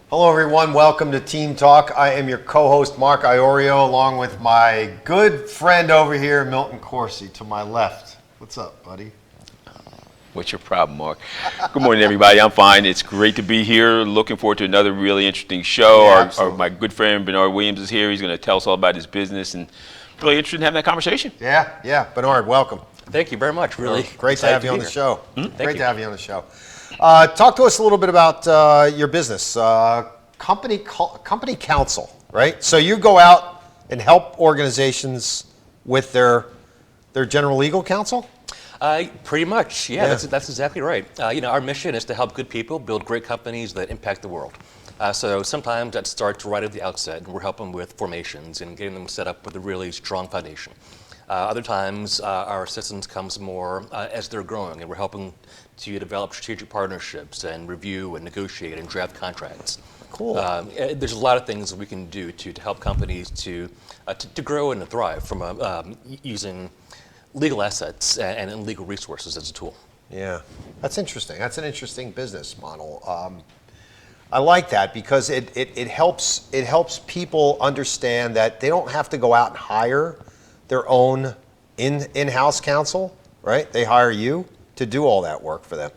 Hello everyone, welcome to Team Talk. I am your co-host Mark Iorio along with my good friend over here, Milton Corsi, to my left. What's up, buddy? What's your problem, Mark? Good morning, everybody. I'm fine. It's great to be here. Looking forward to another really interesting show. Yeah, my good friend Bernard Williams is here. He's going to tell us all about his business and really interested in having that conversation. Yeah. Bernard, welcome. Thank you very much. Really great to have you on the show. Great to have you on the show. Talk to us a little bit about your business, Company Counsel, right? So you go out and help organizations with their general legal counsel? Pretty much, yeah. That's exactly right. Our mission is to help good people build great companies that impact the world. So sometimes that starts right at the outset, and we're helping with formations and getting them set up with a really strong foundation. Other times, our assistance comes more as they're growing, and we're helping to develop strategic partnerships and review and negotiate and draft contracts. Cool. There's a lot of things that we can do to help companies to grow and to thrive from using legal assets and legal resources as a tool. Yeah, that's interesting. That's an interesting business model. I like that because it helps people understand that they don't have to go out and hire their own in-house counsel, right? They hire you to do all that work for them.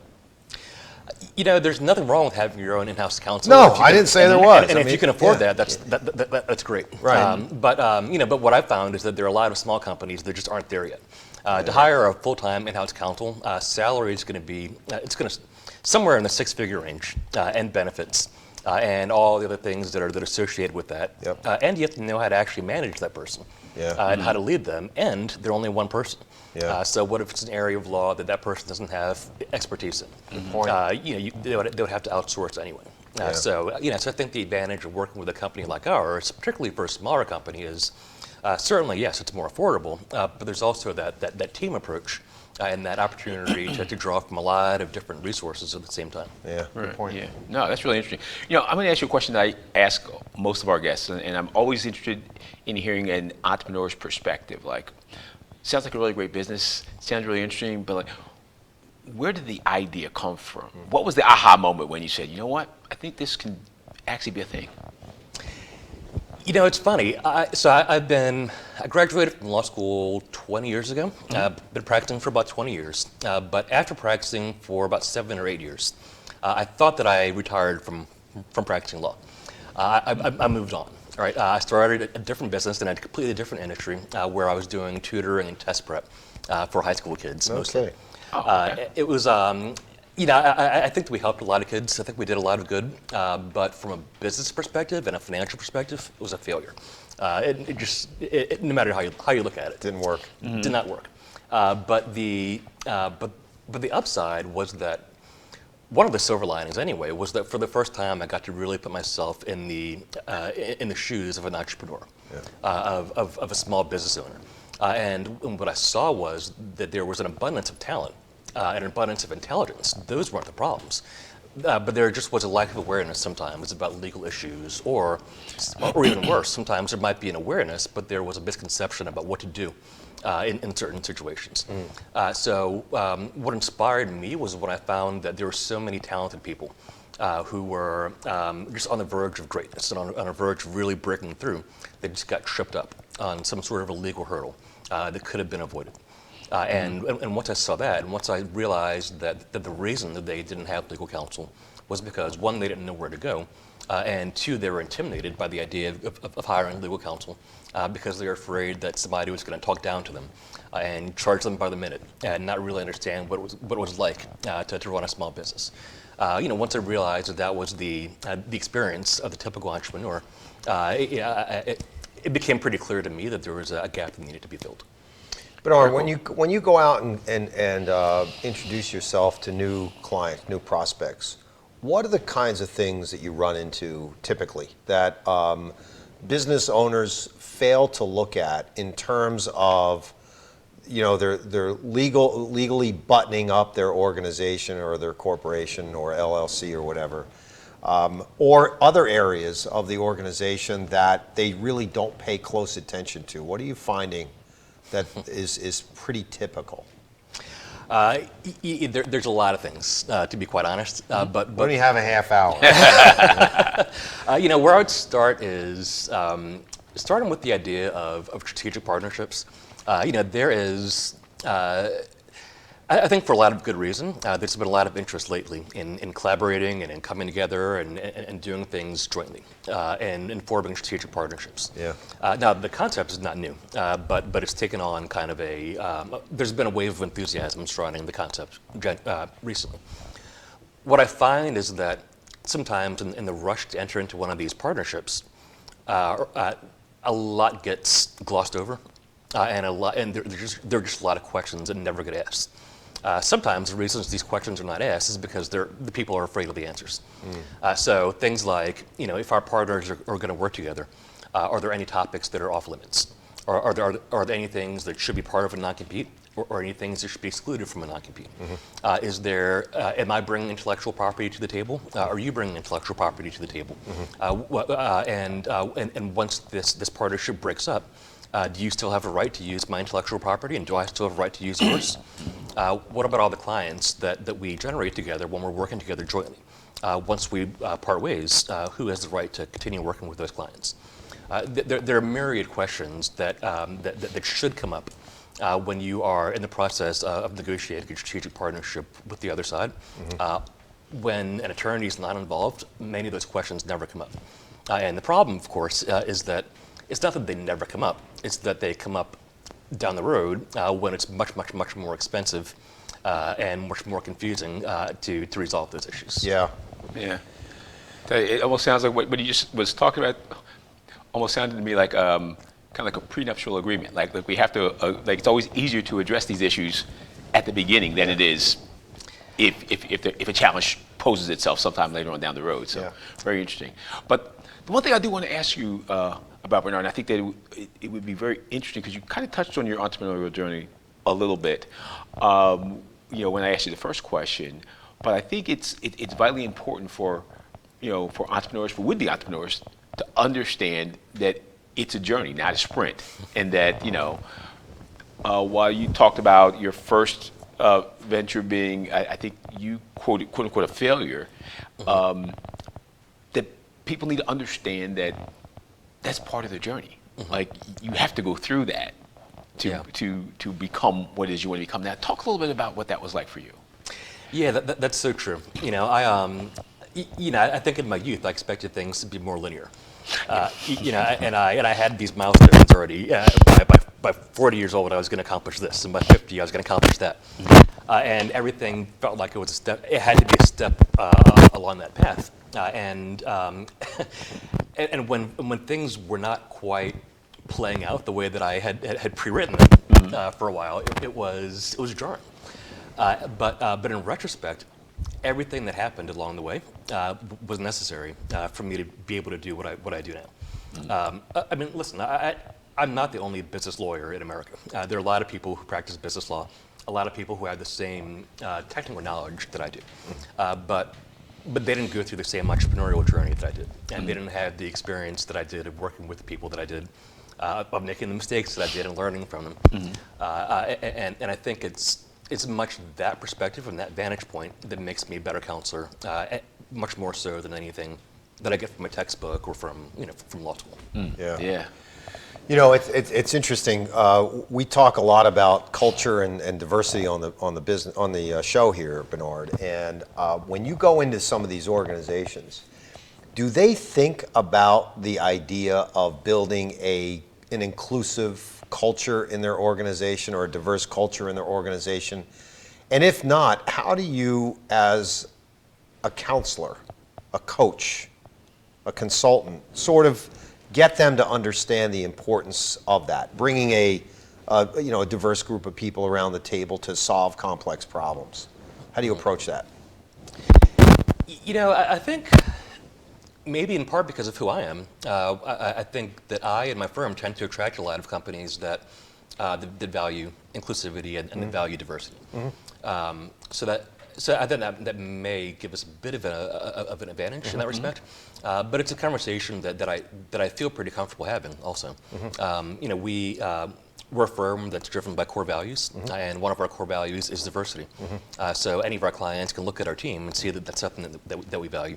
There's nothing wrong with having your own in-house counsel. No, I didn't say there was. And if you can afford that, that's great. Right. But what I've found is that there are a lot of small companies that just aren't there yet. To hire a full-time in-house counsel, salary is going to be somewhere in the six-figure range, and benefits, and all the other things that are associated with that. Yep. And you have to know how to actually manage that person. And how to lead them, and they're only one person. Yeah. So what if it's an area of law that person doesn't have expertise in? Point. They would have to outsource anyway. So I think the advantage of working with a company like ours, particularly for a smaller company, is certainly, yes, it's more affordable, but there's also that team approach and that opportunity to draw from a lot of different resources at the same time. Yeah, good point. Yeah. No, that's really interesting. I'm going to ask you a question that I ask most of our guests, and I'm always interested in hearing an entrepreneur's perspective. Like, sounds like a really great business, sounds really interesting, but where did the idea come from? What was the aha moment when you said, you know what, I think this can actually be a thing? It's funny. I graduated from law school 20 years ago. Been practicing for about 20 years. But after practicing for about 7 or 8 years, I thought that I retired from practicing law. I moved on. All right. I started a different business in a completely different industry where I was doing tutoring and test prep for high school kids mostly. Okay. Okay. It was. I think that we helped a lot of kids. I think we did a lot of good, but from a business perspective and a financial perspective, it was a failure. No matter how you look at it, Didn't work. Did not work. But the upside was that one of the silver linings, anyway, was that for the first time I got to really put myself in the shoes of an entrepreneur, of a small business owner, and what I saw was that there was an abundance of talent. An abundance of intelligence. Those weren't the problems. But there just was a lack of awareness sometimes about legal issues, or even worse, sometimes there might be an awareness, but there was a misconception about what to do in certain situations. So what inspired me was when I found that there were so many talented people who were just on the verge of greatness and on a verge of really breaking through. They just got tripped up on some sort of a legal hurdle that could have been avoided. And once I saw that, and once I realized that the reason that they didn't have legal counsel was because, one, they didn't know where to go, and two, they were intimidated by the idea of hiring legal counsel because they were afraid that somebody was going to talk down to them and charge them by the minute and not really understand what it was like to run a small business. Once I realized that was the experience of the typical entrepreneur, it became pretty clear to me that there was a gap that needed to be filled. Bernard, when you go out and introduce yourself to new clients, new prospects, what are the kinds of things that you run into typically that business owners fail to look at in terms of, they're legally buttoning up their organization or their corporation or LLC or whatever, or other areas of the organization that they really don't pay close attention to? What are you finding that is pretty typical? There's a lot of things, to be quite honest. But we only have a half hour. Where I would start is starting with the idea of strategic partnerships. There is, I think for a lot of good reason, there's been a lot of interest lately in collaborating and in coming together and doing things jointly and forming strategic partnerships. Yeah. Now, the concept is not new, but it's taken on kind of there's been a wave of enthusiasm surrounding the concept recently. What I find is that sometimes in the rush to enter into one of these partnerships, a lot gets glossed over, and there are just a lot of questions that never get asked. Sometimes the reasons these questions are not asked is because the people are afraid of the answers. So things like, if our partners are going to work together, are there any topics that are off limits? Are there any things that should be part of a non-compete, or any things that should be excluded from a non-compete? Am I bringing intellectual property to the table? Are you bringing intellectual property to the table? And once this partnership breaks up, do you still have a right to use my intellectual property, and do I still have a right to use yours? What about all the clients that we generate together when we're working together jointly? Once we part ways, who has the right to continue working with those clients? There are myriad questions that should come up when you are in the process of negotiating a strategic partnership with the other side. When an attorney is not involved, many of those questions never come up. And the problem, of course, is that it's not that they never come up, it's that they come up down the road when it's much, much, much more expensive and much more confusing to resolve those issues. Yeah. Yeah. It almost sounds like what you just was talking about almost sounded to me like kind of like a prenuptial agreement. Like we have to, like it's always easier to address these issues at the beginning than it is if a challenge poses itself sometime later on down the road. So very interesting. But the one thing I do want to ask you about, Bernard, and I think that it would be very interesting because you kind of touched on your entrepreneurial journey a little bit, when I asked you the first question. But I think it's vitally important for entrepreneurs, for would-be entrepreneurs, to understand that it's a journey, not a sprint, and that while you talked about your first venture being, I think you quoted quote unquote a failure, that people need to understand that that's part of the journey. Like you have to go through that to become what it is you want to become. Now, talk a little bit about what that was like for you. Yeah, that's so true. I think in my youth I expected things to be more linear. And I had these milestones already. By 40 years old, I was going to accomplish this, and by 50, I was going to accomplish that. And everything felt like it was a step. It had to be a step along that path. And when things were not quite playing out the way that I had pre-written them for a while, it was jarring. But in retrospect, everything that happened along the way was necessary for me to be able to do what I do now. Listen, I'm not the only business lawyer in America. There are a lot of people who practice business law, a lot of people who have the same technical knowledge that I do. But they didn't go through the same entrepreneurial journey that I did. And they didn't have the experience that I did of working with the people that I did, of making the mistakes that I did and learning from them. And I think it's much that perspective and that vantage point that makes me a better counselor, much more so than anything that I get from a textbook or from law school. Yeah. It's interesting. We talk a lot about culture and diversity on the show here, Bernard. And when you go into some of these organizations, do they think about the idea of building an inclusive culture in their organization or a diverse culture in their organization? And if not, how do you, as a counselor, a coach, a consultant, sort of get them to understand the importance of that, bringing a diverse group of people around the table to solve complex problems? How do you approach that? I think maybe in part because of who I am, I think that I and my firm tend to attract a lot of companies that value inclusivity and that value diversity. So I think that may give us a bit of an advantage in that respect. But it's a conversation that I feel pretty comfortable having also. we're a firm that's driven by core values, and one of our core values is diversity. So any of our clients can look at our team and see that that's something that we value.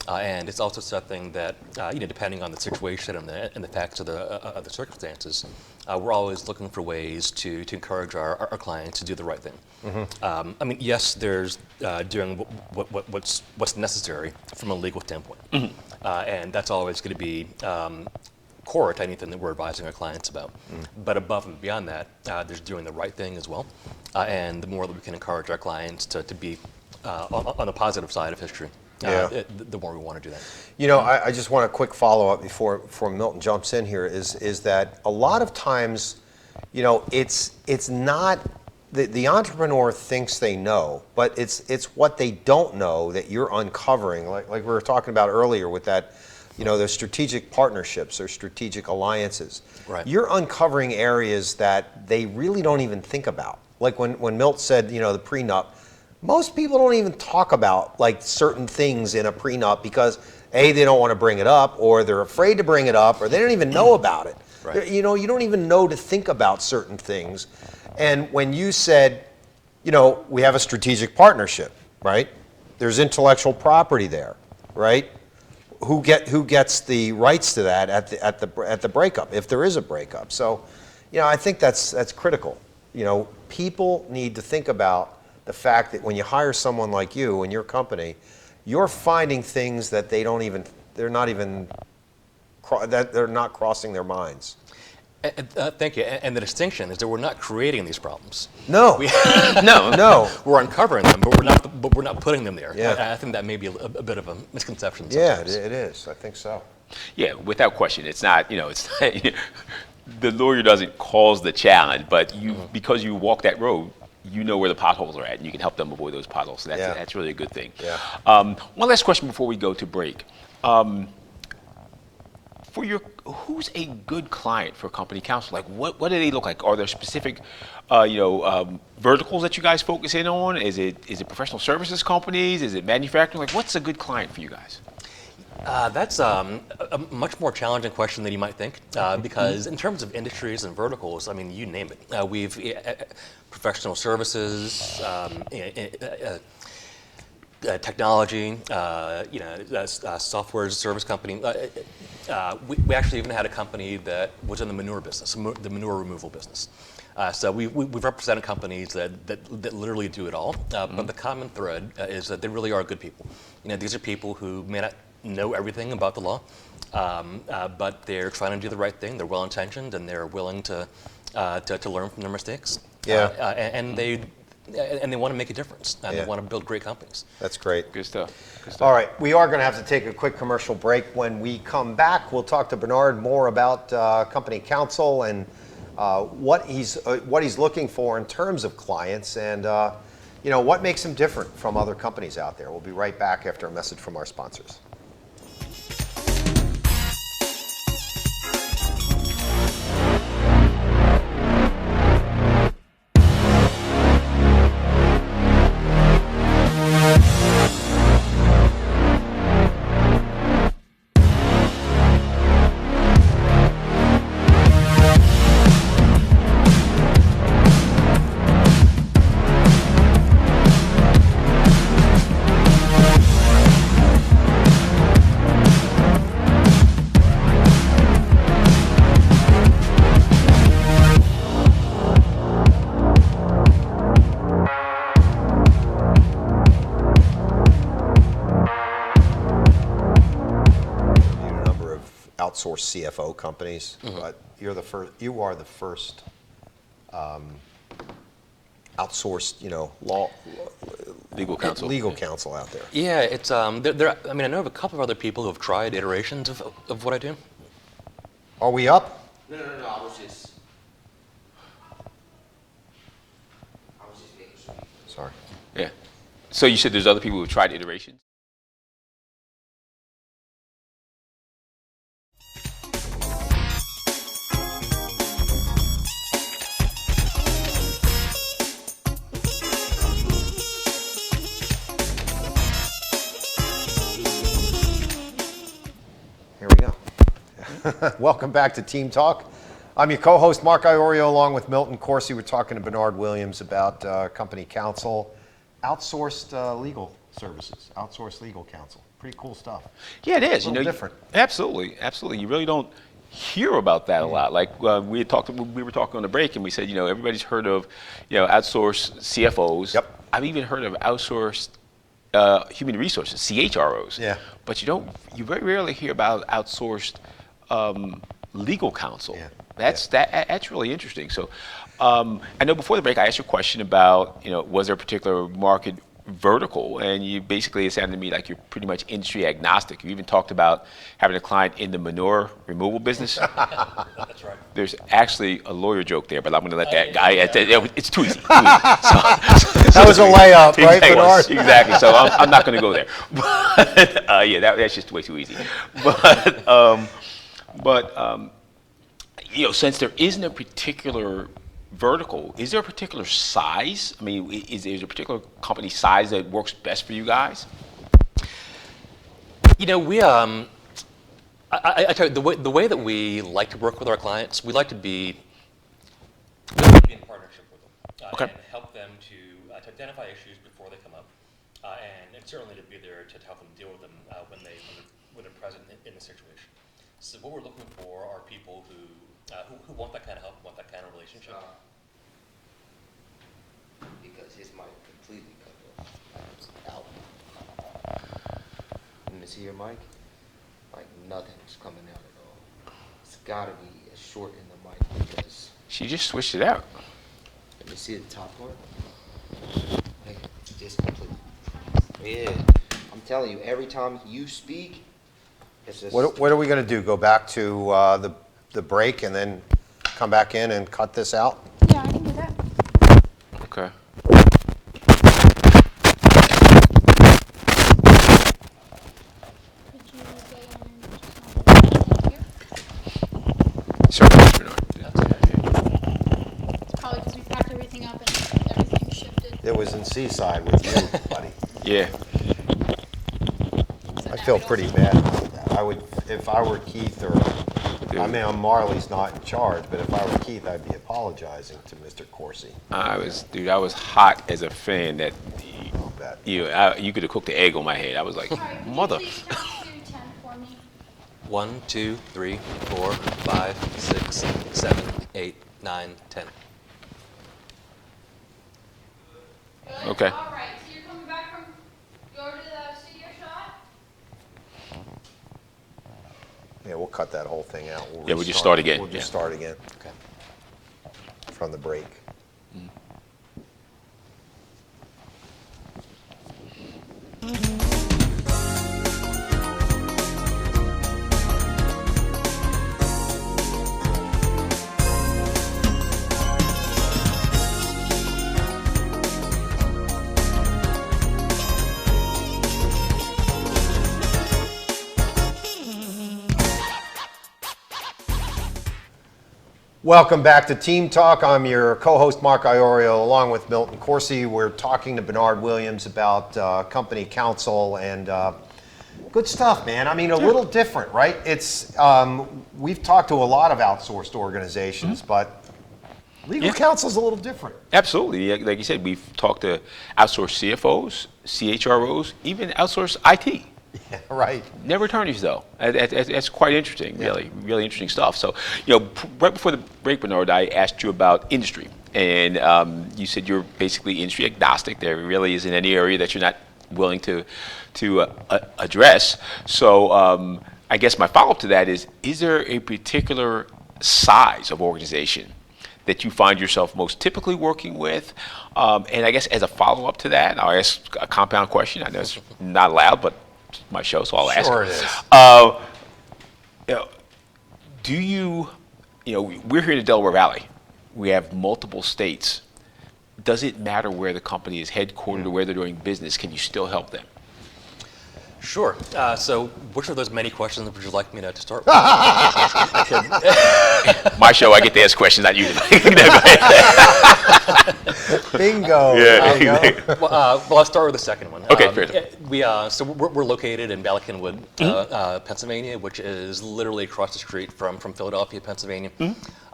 And it's also something that, depending on the situation and the facts of the circumstances, we're always looking for ways to encourage our clients to do the right thing. Yes, there's doing what's necessary from a legal standpoint, and that's always going to be core to anything that we're advising our clients about. But above and beyond that, there's doing the right thing as well. And the more that we can encourage our clients to be on the positive side of history, the more we want to do that. I just want a quick follow-up before Milton jumps in here is that a lot of times, it's not, the entrepreneur thinks they know, but it's what they don't know that you're uncovering, like we were talking about earlier with that, there's strategic partnerships or strategic alliances. Right. You're uncovering areas that they really don't even think about. Like when Milt said, the prenup, most people don't even talk about like certain things in a prenup because A, they don't want to bring it up, or they're afraid to bring it up, or they don't even know about it. Right. You don't even know to think about certain things. And when you said, we have a strategic partnership, right? There's intellectual property there, right? Who gets the rights to that at the breakup, if there is a breakup? So, I think that's critical. People need to think about the fact that when you hire someone like you in your company, you're finding things that they're not crossing their minds. Thank you. And the distinction is that we're not creating these problems. No, no. We're uncovering them, but we're not putting them there. Yeah. I think that may be a bit of a misconception. Yeah, sometimes. it is. I think so. Yeah, without question, it's not. The lawyer doesn't cause the challenge, but because you walk that road, you know where the potholes are at, and you can help them avoid those potholes. So that's really a good thing. Yeah. One last question before we go to break. Who's a good client for Company Counsel? Like, what do they look like? Are there specific, verticals that you guys focus in on? Is it professional services companies? Is it manufacturing? Like, what's a good client for you guys? That's a much more challenging question than you might think, because in terms of industries and verticals, you name it. We've professional services, technology, software as a service company. We actually even had a company that was in the manure business, the manure removal business. So we've represented companies that literally do it all. But the common thread is that they really are good people. These are people who may not know everything about the law, but they're trying to do the right thing. They're well-intentioned and they're willing to learn from their mistakes. Yeah. And they want to make a difference. And they want to build great companies. That's great. Good stuff. All right, we are going to have to take a quick commercial break. When we come back, we'll talk to Bernard more about Company Counsel and what he's looking for in terms of clients and what makes him different from other companies out there. We'll be right back after a message from our sponsors. Outsourced CFO companies, but you are the first outsourced, legal counsel out there. Yeah, it's I know of a couple of other people who have tried iterations of what I do. Are we up? No, I was just making sure. Sorry. Yeah. So you said there's other people who have tried iterations? Here we go. Welcome back to Team Talk. I'm your co-host, Mark Iorio, along with Milton Corsi. We're talking to Bernard Williams about Company Counsel, outsourced legal services, outsourced legal counsel. Pretty cool stuff. Yeah, it is. A little different. Absolutely, absolutely. You really don't hear about that a lot. Like we were talking on the break, and we said, everybody's heard of, outsourced CFOs. Yep. I've even heard of outsourced human resources, CHROs. Yeah. But you very rarely hear about outsourced legal counsel. Yeah. That's really interesting. So I know before the break I asked you a question about, was there a particular market vertical, and you basically, it sounded to me like you're pretty much industry agnostic. You even talked about having a client in the manure removal business. That's right. There's actually a lawyer joke there, but I'm going to let that guy. It's too easy. That was a layup, right, Bernard? Exactly. So I'm not going to go there. But yeah, that's just way too easy. But since there isn't a particular vertical, is there a particular size? I mean, is there a particular company size that works best for you guys? We I tell you, the way that we like to work with our clients, we like to be in partnership with them, Okay. and help them to identify issues before they come up, and certainly to be there to help them deal with them when they're present in the situation. So what we're looking for are people who want that kind of help, want that kind of relationship. Because his mic completely cut off. Let me see your mic. Like nothing's coming out at all. It's gotta be a short in the mic because. She just switched it out. Let me see the top part. Hey, just completely. Yeah, I'm telling you, every time you speak, it's just. What are we going to do? Go back to the break and then come back in and cut this out? Yeah, I can do that. Okay. Could you go on and just Sorry, Bernard. It's probably because we packed everything up and everything shifted. It was in Seaside with you, buddy. Yeah. So I now feel we don't- pretty bad about that. I would, if I were Keith or, I mean, Marley's not in charge, but if I were Keith, I'd be apologizing to Mr. Corsi. I was hot as a fan that I'll bet. you could have cooked the egg on my head. I was like, Sorry, could mother. you please count to 10 for me? 1, 2, 3, 4, 5, 6, 7, 8, 9, 10. Good. Okay. All right, so you're coming back from, go to the studio shot? Yeah, we'll cut that whole thing out. Yeah, we'll just restart. start again, We'll just yeah. start again Okay. from the break. Welcome back to Team Talk. I'm your co-host, Mark Iorio, along with Milton Corsi. We're talking to Bernard Williams about Company Counsel and good stuff, man. I mean, a little different, right? It's we've talked to a lot of outsourced organizations, but legal counsel's a little different. Absolutely. Like you said, we've talked to outsourced CFOs, CHROs, even outsourced IT. Yeah, right. Never attorneys, though. That's quite interesting, really, really interesting stuff. So, right before the break, Bernard, I asked you about industry, and you said you're basically industry agnostic. There really isn't any area that you're not willing to address. So, I guess my follow-up to that is there a particular size of organization that you find yourself most typically working with? And I guess as a follow-up to that, I'll ask a compound question. I know it's not allowed, but it's my show, so I'll ask. Sure it is. Do you, we're here in the Delaware Valley. We have multiple states. Does it matter where the company is headquartered or where they're doing business? Can you still help them? Sure. So which of those many questions would you like me to start with? My show, I get to ask questions, not you. Bingo. Yeah. There you go. Well, I'll start with the second one. Okay, fair enough. So we're located in Ballackinwood, Pennsylvania, which is literally across the street from Philadelphia, Pennsylvania.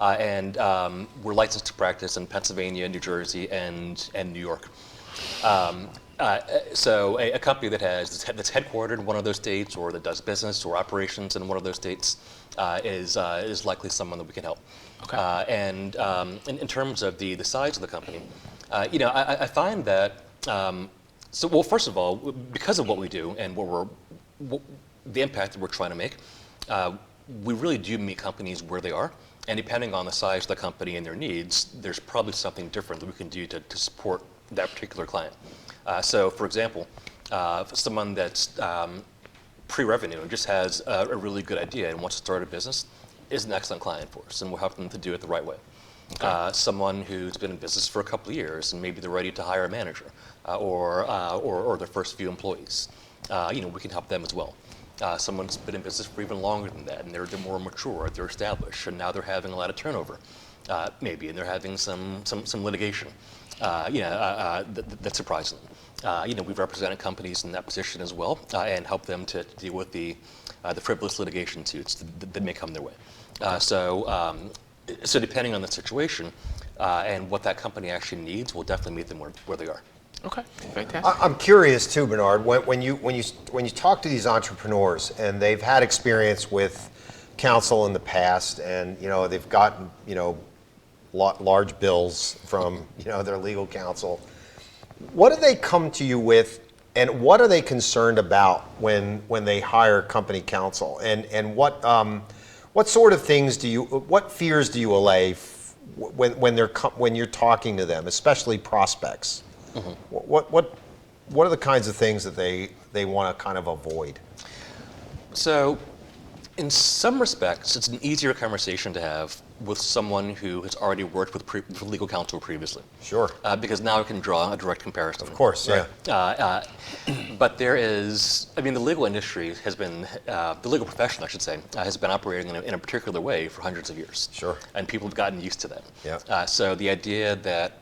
And we're licensed to practice in Pennsylvania, New Jersey, and New York. So a company that's headquartered in one of those states, or that does business or operations in one of those states, is likely someone that we can help. Okay. And in terms of the size of the company, I find that. Well, first of all, because of what we do and the impact that we're trying to make, we really do meet companies where they are. And depending on the size of the company and their needs, there's probably something different that we can do to support that particular client. So, for example, someone that's pre-revenue and just has a really good idea and wants to start a business is an excellent client for us, and we'll help them to do it the right way. Okay. Someone who's been in business for a couple of years and maybe they're ready to hire a manager or their first few employees, we can help them as well. Someone's been in business for even longer than that, and they're more mature, they're established, and now they're having a lot of turnover, maybe, and they're having some litigation. That's surprising. We've represented companies in that position as well, and help them to deal with the frivolous litigation suits that may come their way. So depending on the situation and what that company actually needs, we'll definitely meet them where they are. Okay, fantastic. I'm curious too, Bernard. When you talk to these entrepreneurs and they've had experience with counsel in the past, and they've gotten large bills from their legal counsel, what do they come to you with, and what are they concerned about when they hire company counsel, and what sort of things what fears do you allay when you're talking to them, especially prospects? Mm-hmm. What are the kinds of things that they want to kind of avoid? So, in some respects, it's an easier conversation to have with someone who has already worked with legal counsel previously. Sure. Because now it can draw a direct comparison. Of course, yeah. But there is, the legal industry has been, the legal profession, I should say, has been operating in a particular way for hundreds of years. Sure. And people have gotten used to that. Yeah. So the idea that,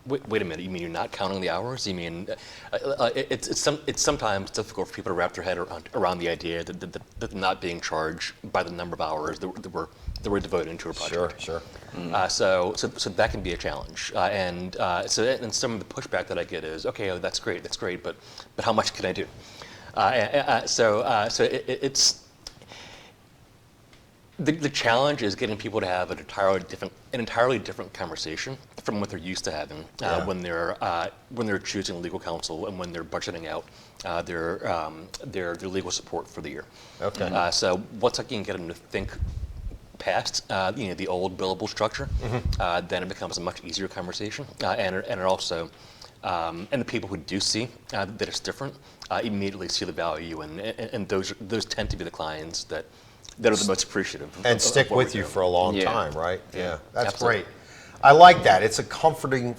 wait a minute, you mean you're not counting the hours? You mean, it's sometimes difficult for people to wrap their head around the idea that they're not being charged by the number of hours that were devoted into a project. Sure. Mm-hmm. So that can be a challenge, and some of the pushback that I get is, okay, oh, that's great, but how much can I do? It's the challenge is getting people to have an entirely different conversation from what they're used to having when they're choosing legal counsel and when they're budgeting out their legal support for the year. Okay. So once I can get them to think past the old billable structure, mm-hmm. Then it becomes a much easier conversation, and it also and the people who do see that it's different immediately see the value, and those tend to be the clients that are the most appreciative and stick with you for a long Yeah. time, right? Yeah, that's Absolutely. great. I like that. It's a comforting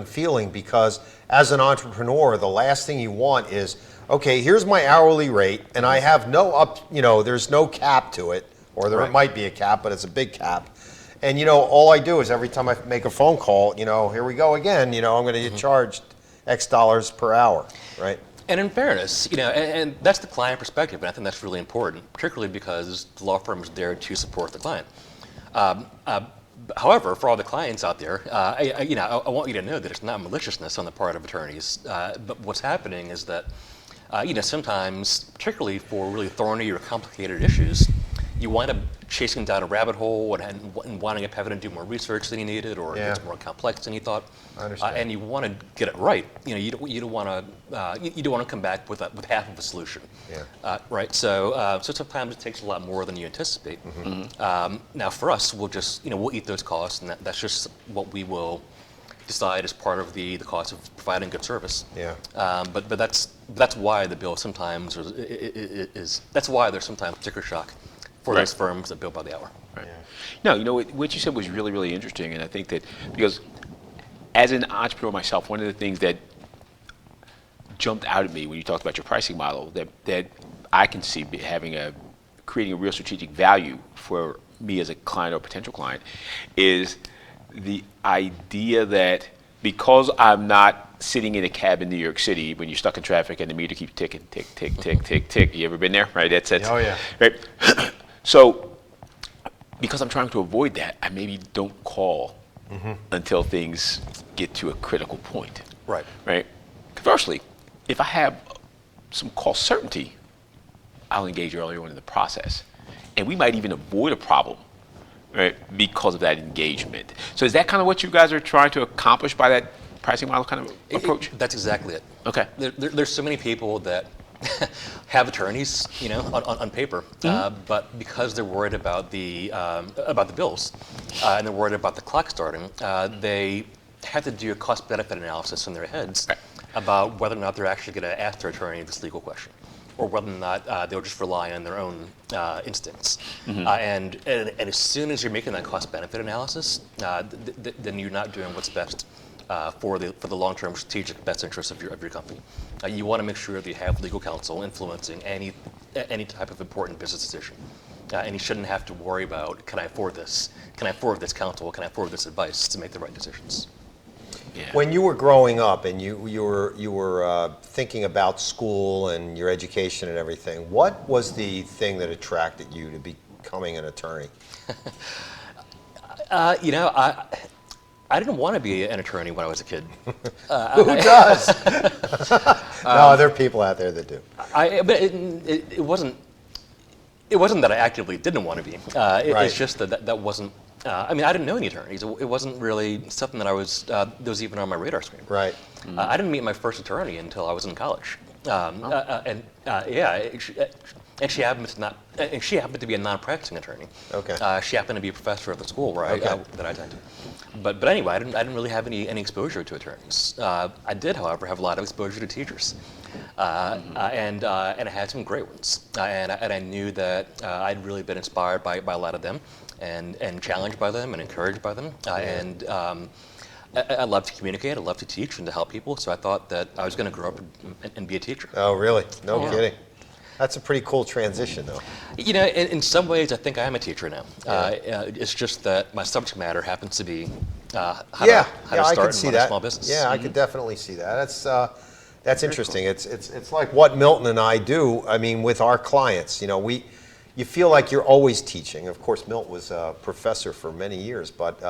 feeling, because as an entrepreneur, the last thing you want is, okay, here's my hourly rate, and I have there's no cap to it, or there Right. might be a cap, but it's a big cap. And all I do is every time I make a phone call, here we go again, I'm going to get charged X dollars per hour, right? And in fairness, and that's the client perspective, and I think that's really important, particularly because the law firm is there to support the client. However, for all the clients out there, I want you to know that it's not maliciousness on the part of attorneys. But what's happening is that, sometimes, particularly for really thorny or complicated issues, you wind up chasing down a rabbit hole and winding up having to do more research than you needed, or Yeah. it gets more complex than you thought. I understand. And you want to get it right. You don't want to come back with half of a solution. Yeah. Right. So sometimes it takes a lot more than you anticipate. Mm-hmm. Now for us, we'll just we'll eat those costs, and that's just what we will decide as part of the cost of providing good service. Yeah. But that's why the bill sometimes that's why there's sometimes sticker shock for Right. those firms that bill by the hour. Right. No, what you said was really, really interesting, and I think that because as an entrepreneur myself, one of the things that jumped out at me when you talked about your pricing model that I can see creating a real strategic value for me as a client or potential client is the idea that because I'm not sitting in a cab in New York City when you're stuck in traffic and the meter keeps ticking, tick, tick, tick, tick, tick. You ever been there? Right. That's Oh, yeah. Right. So, because I'm trying to avoid that, I maybe don't call until things get to a critical point. Right. Right. Conversely, if I have some call certainty, I'll engage earlier on in the process, and we might even avoid a problem, right, because of that engagement. So is that kind of what you guys are trying to accomplish by that pricing model kind of approach? That's exactly it. Okay. There's so many people that have attorneys, on paper, but because they're worried about the bills and they're worried about the clock starting, they have to do a cost-benefit analysis in their heads about whether or not they're actually going to ask their attorney this legal question, or whether or not they'll just rely on their own instincts. And as soon as you're making that cost-benefit analysis, then you're not doing what's best for the long-term strategic best interests of your company. You want to make sure that you have legal counsel influencing any type of important business decision. And you shouldn't have to worry about, can I afford this? Can I afford this counsel? Can I afford this advice to make the right decisions? Yeah. When you were growing up and you were thinking about school and your education and everything, what was the thing that attracted you to becoming an attorney? I didn't want to be an attorney when I was a kid. Who does? No, there are people out there that do. But it wasn't that I actively didn't want to be. Right. It's just that wasn't. I didn't know any attorneys. It wasn't really something that that was even on my radar screen. Right. I didn't meet my first attorney until I was in college. And she happened to be a non-practicing attorney. Okay. She happened to be a professor at the school that I attended. But anyway, I didn't really have any exposure to attorneys. I did, however, have a lot of exposure to teachers, and I had some great ones. And I knew that I'd really been inspired by a lot of them, and challenged by them, and encouraged by them. I love to communicate, I love to teach and to help people, so I thought that I was going to grow up and be a teacher. Oh, really? No kidding. That's a pretty cool transition, though. In some ways, I think I am a teacher now. It's just that my subject matter happens to be how to start and run a small business. Yeah, I could definitely see that. That's interesting. Cool. It's like what Milton and I do. With our clients, you feel like you're always teaching. Of course, Milton was a professor for many years, but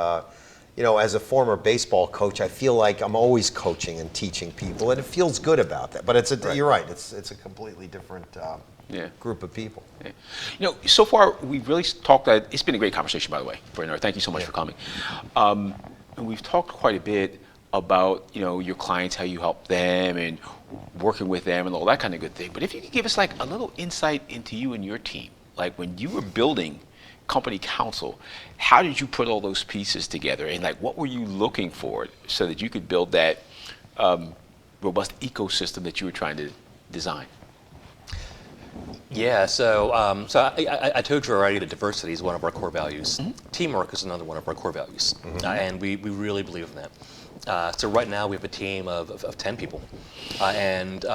as a former baseball coach, I feel like I'm always coaching and teaching people, and it feels good about that. But you're right. It's a completely different group of people. Yeah. So far we've really talked. It's been a great conversation, by the way, Bernard. Thank you so much for coming. And we've talked quite a bit about your clients, how you help them, and working with them, and all that kind of good thing. But if you could give us like a little insight into you and your team, like when you were building Company Counsel, how did you put all those pieces together, and like what were you looking for so that you could build that robust ecosystem that you were trying to design? Yeah, so I told you already that diversity is one of our core values. Teamwork is another one of our core values, and we really believe in that. So right now we have a team of 10 people, and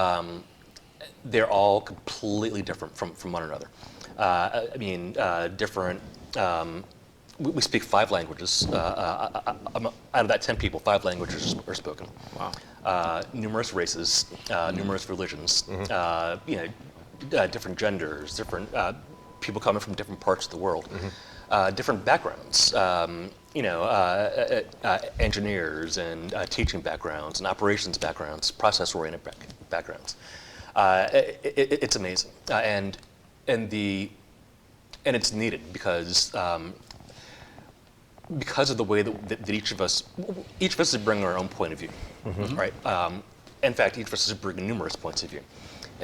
they're all completely different from one another. Different. We speak 5 languages. Out of that 10 people, 5 languages are spoken. Wow. Numerous races, numerous religions, different genders, different people coming from different parts of the world, different backgrounds. Engineers and teaching backgrounds and operations backgrounds, process-oriented backgrounds. It's amazing, and it's needed because of the way that each of us is bringing our own point of view, right? In fact, each of us is bringing numerous points of view,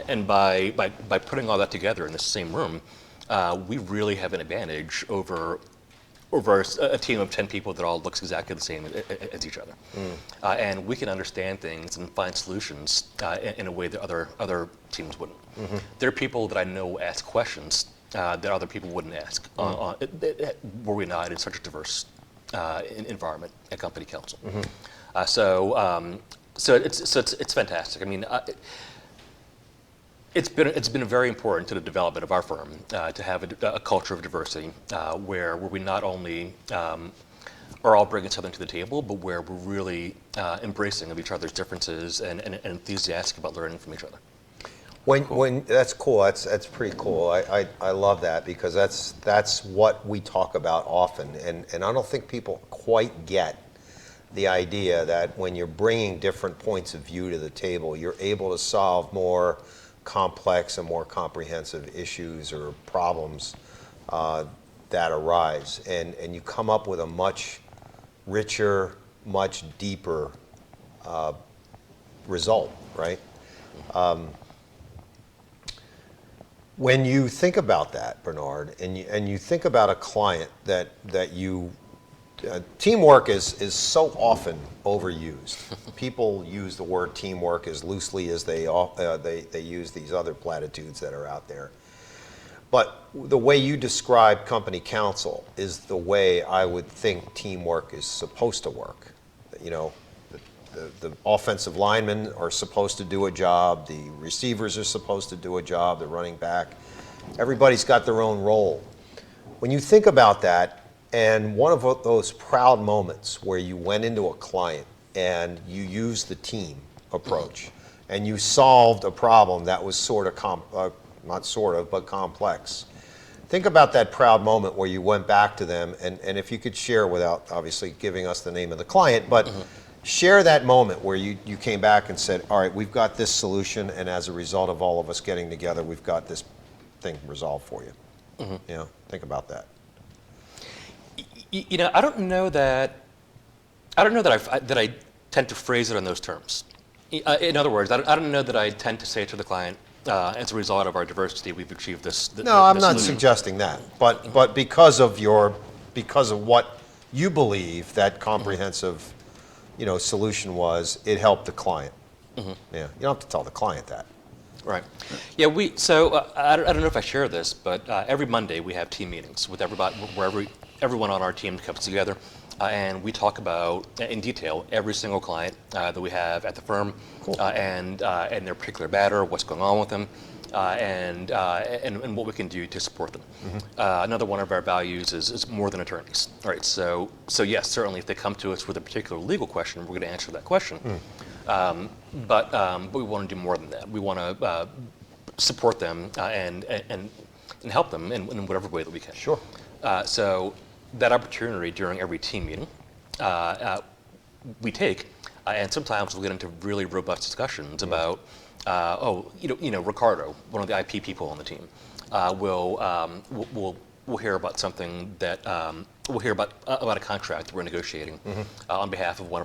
and by putting all that together in the same room, we really have an advantage over a team of 10 people that all looks exactly the same as each other, and we can understand things and find solutions in a way that other teams wouldn't. There are people that I know ask questions that other people wouldn't ask were we not in such a diverse environment at Company Counsel. So it's fantastic. It's been very important to the development of our firm to have a culture of diversity where we not only are all bringing something to the table, but where we're really embracing of each other's differences and enthusiastic about learning from each other. When that's cool. That's pretty cool. I love that because that's what we talk about often, and I don't think people quite get the idea that when you're bringing different points of view to the table, you're able to solve more complex and more comprehensive issues or problems that arise, and you come up with a much richer, much deeper result, right? When you think about that, Bernard, and you think about a client that you teamwork is so often overused. People use the word teamwork as loosely as they use these other platitudes that are out there. But the way you describe company counsel is the way I would think teamwork is supposed to work. You know, the offensive linemen are supposed to do a job, the receivers are supposed to do a job, the running back. Everybody's got their own role. When you think about that, and one of those proud moments where you went into a client and you used the team approach and you solved a problem that was not sort of, but complex. Think about that proud moment where you went back to them, and if you could share, without obviously giving us the name of the client, but share that moment where you came back and said, all right, we've got this solution, and as a result of all of us getting together, we've got this thing resolved for you. You know, think about that. You know, I don't know that I tend to phrase it in those terms. In other words, I don't know that I tend to say to the client, as a result of our diversity, we've achieved this. No, I'm not solution. suggesting that, but because of what you believe that comprehensive, you know, solution was, it helped the client. Yeah, you don't have to tell the client that. Right. Yeah. I don't know if I share this, but every Monday we have team meetings with everybody, where everyone on our team comes together, and we talk about in detail every single client that we have at the firm, and their particular matter, what's going on with them, and what we can do to support them. Another one of our values is more than attorneys. All right. So yes, certainly if they come to us with a particular legal question, we're going to answer that question. But we want to do more than that. We want to support them and help them in whatever way that we can. Sure. So that opportunity during every team meeting we take, and sometimes we'll get into really robust discussions about, Ricardo, one of the IP people on the team, we'll hear about something that we'll hear about a contract we're negotiating on behalf of one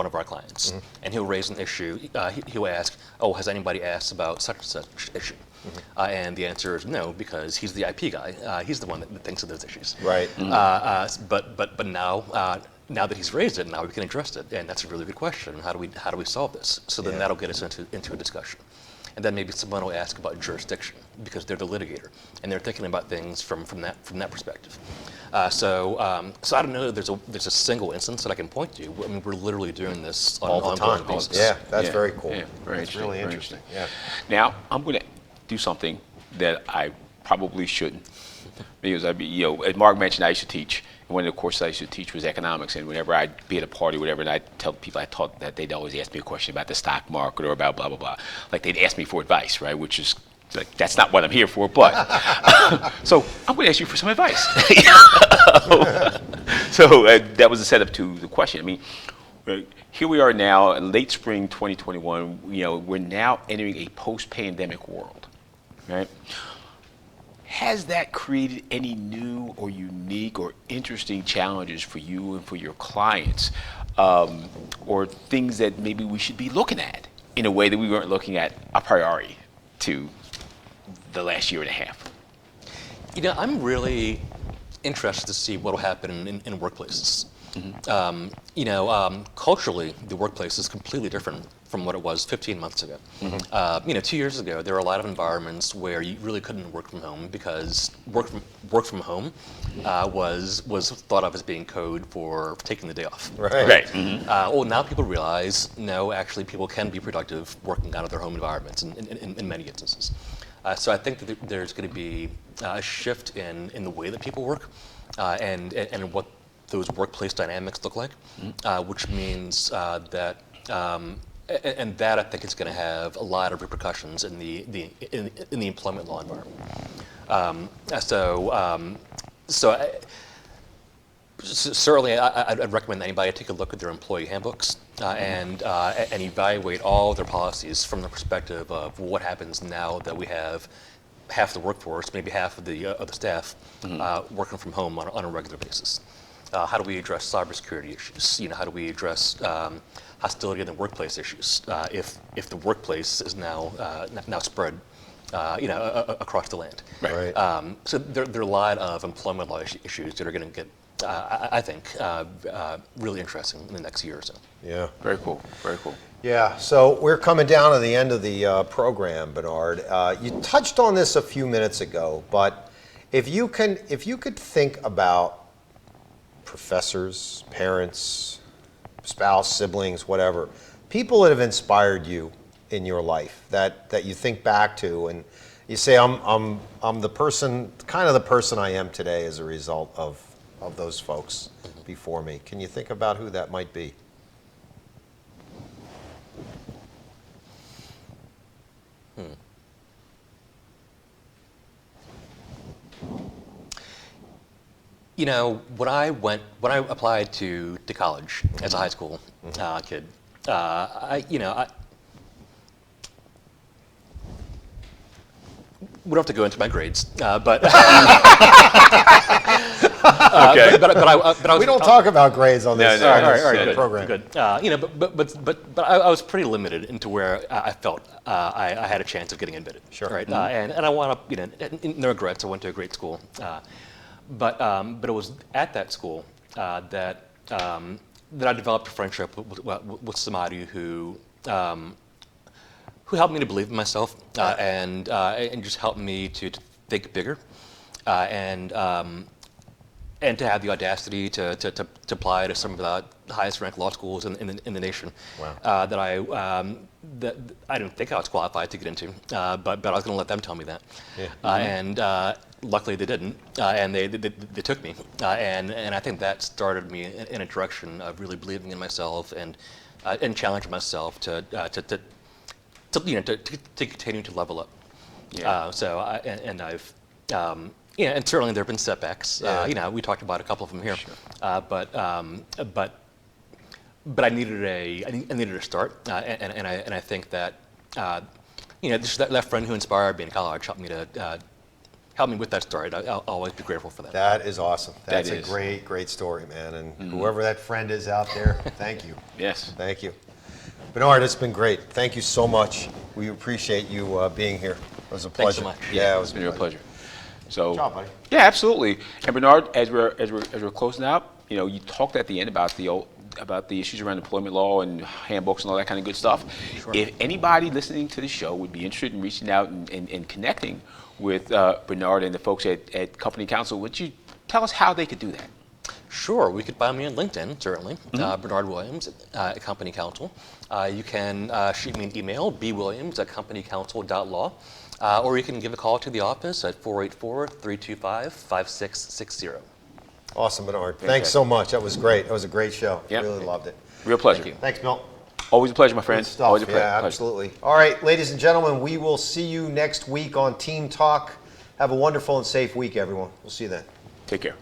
of our clients, and he'll raise an issue. He'll ask, "Oh, has anybody asked about such and such issue?" And the answer is no, because he's the IP guy. He's the one that thinks of those issues. Right. But now that he's raised it, now we can address it, and that's a really good question. How do we solve this? So then that'll get us into a discussion. And then maybe someone will ask about jurisdiction because they're the litigator and they're thinking about things from that perspective. So I don't know that there's a single instance that I can point to. I mean, we're literally doing this on All an the ongoing time. basis. Yeah, that's very cool. Yeah, very That's interesting, really very interesting. interesting. Yeah. Now, I'm going to do something that I probably shouldn't, because as Mark mentioned, I used to teach. And one of the courses I used to teach was economics, and whenever I'd be at a party or whatever, and I'd tell people I taught that, they'd always ask me a question about the stock market or about blah, blah, blah. Like they'd ask me for advice, right, which is like, that's not what I'm here for, but. So I'm going to ask you for some advice. So that was the setup to the question. I mean, here we are now, in late spring 2021, we're now entering a post-pandemic world, right? Has that created any new or unique or interesting challenges for you and for your clients, or things that maybe we should be looking at in a way that we weren't looking at a priori to the last year and a half? I'm really interested to see what will happen in workplaces. Culturally, the workplace is completely different from what it was 15 months ago. 2 years ago, there were a lot of environments where you really couldn't work from home because work from home was thought of as being code for taking the day off. Right. Well, now people realize, no, actually people can be productive working out of their home environments in many instances. So I think that there's going to be a shift in the way that people work and what those workplace dynamics look like, which means that, and that I think is going to have a lot of repercussions in the employment law environment. Certainly, I'd recommend anybody take a look at their employee handbooks and evaluate all their policies from the perspective of what happens now that we have half the workforce, maybe half of the staff, working from home on a regular basis. How do we address cybersecurity issues? How do we address hostility in the workplace issues if the workplace is now spread across the land? Right. So there are a lot of employment law issues that are going to get, I think, really interesting in the next year or so. Yeah. Very cool. Very cool. Yeah, so we're coming down to the end of the program, Bernard. You touched on this a few minutes ago, but if you could think about professors, parents, spouse, siblings, whatever, people that have inspired you in your life that you think back to and you say, I'm the person, kind of the person I am today as a result of those folks before me. Can you think about who that might be? When I applied to college as a high school kid, we don't have to go into my grades, but Okay. but I was, We don't talk about grades on this, No, on no, this all right, good, program. good. But I was pretty limited into where I felt I had a chance of getting admitted. Sure. Right. And I wound up, no regrets. I went to a great school. But it was at that school that I developed a friendship with somebody who helped me to believe in myself and just helped me to think bigger and to have the audacity to apply to some of the highest ranked law schools in the nation. Wow. That I didn't think I was qualified to get into, but I was going to let them tell me that. Yeah. And luckily they didn't, and they took me, and I think that started me in a direction of really believing in myself and challenging myself to continue to level up. Yeah. And certainly there have been setbacks. Yeah. We talked about a couple of them here. Sure. But I needed a start, and I think that just that friend who inspired me in college helped me with that start. I'll always be grateful for that. That is awesome. That's That a is. great story, man. And whoever that friend is out there, thank you. Yes. Thank you. Bernard, it's been great. Thank you so much. We appreciate you being here. It was a pleasure. Thanks so much. Yeah, it was It's been a real pleasure. So, Good job, buddy. yeah, absolutely. And Bernard, as we're closing out, you talked at the end about the issues around employment law and handbooks and all that kind of good stuff. Sure. If anybody listening to the show would be interested in reaching out and connecting with Bernard and the folks at Company Counsel, would you tell us how they could do that? Sure, we could find me on LinkedIn, certainly, Bernard Williams at Company Counsel. You can shoot me an email, bwilliams@companycounsel.law, or you can give a call to the office at 484-325-5660. Awesome, Bernard. Thanks so much. That was great. That was a great show. Yep. Really loved it. Real pleasure. Thank you. Thanks, Milt. Always a pleasure, my friend. Good stuff. Always a pleasure. Yeah, absolutely. All right, ladies and gentlemen, we will see you next week on Team Talk. Have a wonderful and safe week, everyone. We'll see you then. Take care.